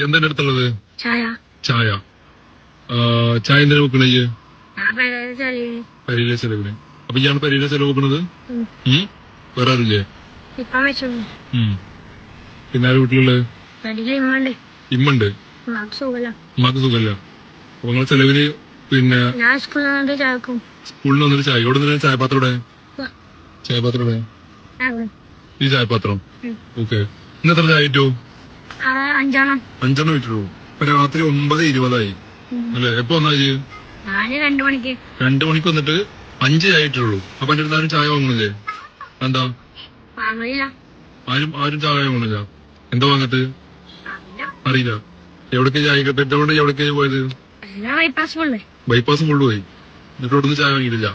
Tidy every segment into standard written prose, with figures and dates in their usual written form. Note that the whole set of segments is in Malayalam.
എന്താ എന്റെ അടുത്തുള്ളത്? ചായ. ചായ. ചായ എന്തിനാ വെക്കണേ? പെരയിലെ പരിയിലെ ചെലവിന്. അപ്പൊ ഇയാള് പരിയിലെ ചെലവ് വെക്കണത്? വേറെ ആരില്ലേ? പിന്നെ ആര് വീട്ടിലുള്ളത്? ഇമ്മുണ്ട്. ഉമ്മാക്ക് സുഖല്ല. അപ്പൊ നിങ്ങളെ ചെലവിന് പിന്നെ സ്കൂളിൽ വന്നിട്ട് ചായ ഇവിടെ നിന്ന് ചായപാത്രം ഇവിടെ ചായപാത്രം ഈ ചായപാത്രം. ഓക്കെ. ഇന്ന് എത്ര ചായ കിട്ടു? 5 കിട്ടുള്ളൂ. ഇപ്പൊ രാത്രി 9:20 അല്ലെ? എപ്പൊ വന്നാ ചെയ്യും? 2 മണിക്ക് വന്നിട്ട് 5 ചായ കിട്ടുള്ളൂ. അപ്പൊ എന്റെ അടുത്താരും ചായ വാങ്ങണില്ലേ? എന്താ ആരും ചായ വാങ്ങണില്ല? എന്താ വാങ്ങട്ട്? അറിയില്ല. എവിടേക്ക് ചായ കിട്ടിട്ട് എവിടേക്കാ പോയത്? ബൈപ്പാസ് ഫുള്ള് പോയി. എന്നിട്ട് ഇവിടുന്ന് ചായ വാങ്ങിയിട്ടില്ല.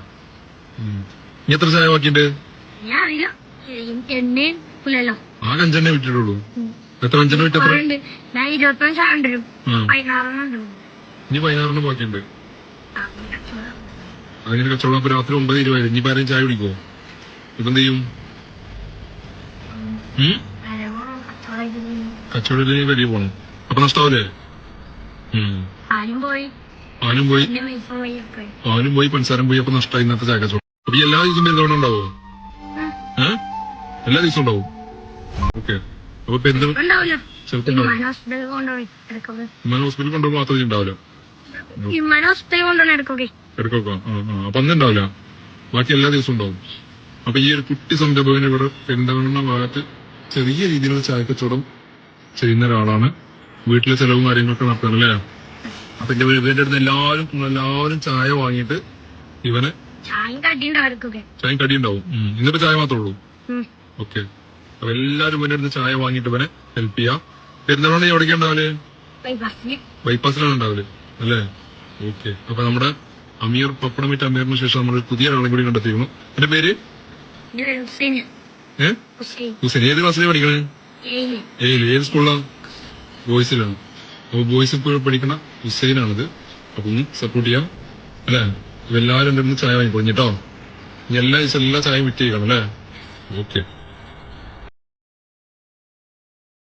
ഇനി എത്ര ചായ ബാക്കിണ്ട്? ആകെ 5 വിറ്റിട്ടുള്ളൂ. എത്ര 5 വിറ്റ്? ഇനി 16 ബാക്കിയുണ്ട്. അങ്ങനെ കച്ചവടം. അപ്പൊ രാത്രി 9:20. ഇനി ആരെയും ചായ കുടിക്കോ? ഇപ്പൊ എന്ത് ചെയ്യും? കച്ചവടത്തിന് വലിയ പോണം. അപ്പൊ നഷ്ടാവൂലേ? ആനും പോയി പഞ്ചസാരം പോയി. അപ്പൊ നഷ്ടമായി ഇന്നത്തെ ചായ കച്ചവടം. അപ്പൊ എല്ലാ ദിവസവും പെരുന്തവണ ഉണ്ടാവോ? എല്ലാ ദിവസവും ഉണ്ടാവും. ഓക്കെ. അപ്പൊ പെരുന്തവണ ഹോസ്പിറ്റലിൽ കൊണ്ടുപോകുമ്പോൾ മാത്രമേ ഉണ്ടാവില്ല. ഇടക്കൊക്കെ. അപ്പൊ അന്ന് ഉണ്ടാവില്ല. ബാക്കി എല്ലാ ദിവസവും ഉണ്ടാവും. അപ്പൊ ഈ ഒരു കുട്ടി സംരംഭകന് ഇവിടെ പെരുന്തവണ ഭാഗത്ത് ചെറിയ രീതിയിലുള്ള ചായ കച്ചവടം ചെയ്യുന്ന ഒരാളാണ്. വീട്ടിലെ ചെലവും കാര്യങ്ങളൊക്കെ നടത്തണം അല്ലേ? അപ്പൊ ഇവന്റെ അടുത്ത് എല്ലാവരും ചായ വാങ്ങിയിട്ട് ഇവന് ചായയും കടി ഉണ്ടാവും. ഇന്നിപ്പോ ചായ മാത്രമേ ഉള്ളൂ. ഓക്കെ. അപ്പൊ എല്ലാരും ഇവന്റെ അടുത്ത് ചായ വാങ്ങിയിട്ട് ഇവനെ ഹെൽപ്പ് ചെയ്യാം. പെരുന്തൽമണ്ണ എവിടേക്കാ ഉണ്ടാവല്? ബൈപ്പാസിലാണ് ഉണ്ടാവല് അല്ലേ? ഓക്കെ. അപ്പൊ നമ്മുടെ അമീർ പപ്പടമിട്ട് അമീറിന് ശേഷം നമ്മൾ പുതിയ ഒരാളെ കൂടി കണ്ടെത്തിയിരുന്നു. എന്റെ പേര് ഹുസൈൻ. ഏത് ക്ലാസ്സിലാണ് പഠിക്കണേ? ഏത് സ്കൂളിലാണ്? ബോയ്സിലാണ്. അപ്പൊ ബോയ്സ് ഇപ്പോൾ പഠിക്കുന്ന ഹുസൈനാണിത്. അപ്പൊ സപ്പോർട്ട് ചെയ്യാം അല്ലെ? എല്ലാവരും എന്തെങ്കിലും ചായ വാങ്ങിക്കൊണ്ടിട്ടോ. എല്ലാ ദിവസം എല്ലാ ചായയും വിറ്റ് ചെയ്യണം അല്ലേ? ഓക്കെ.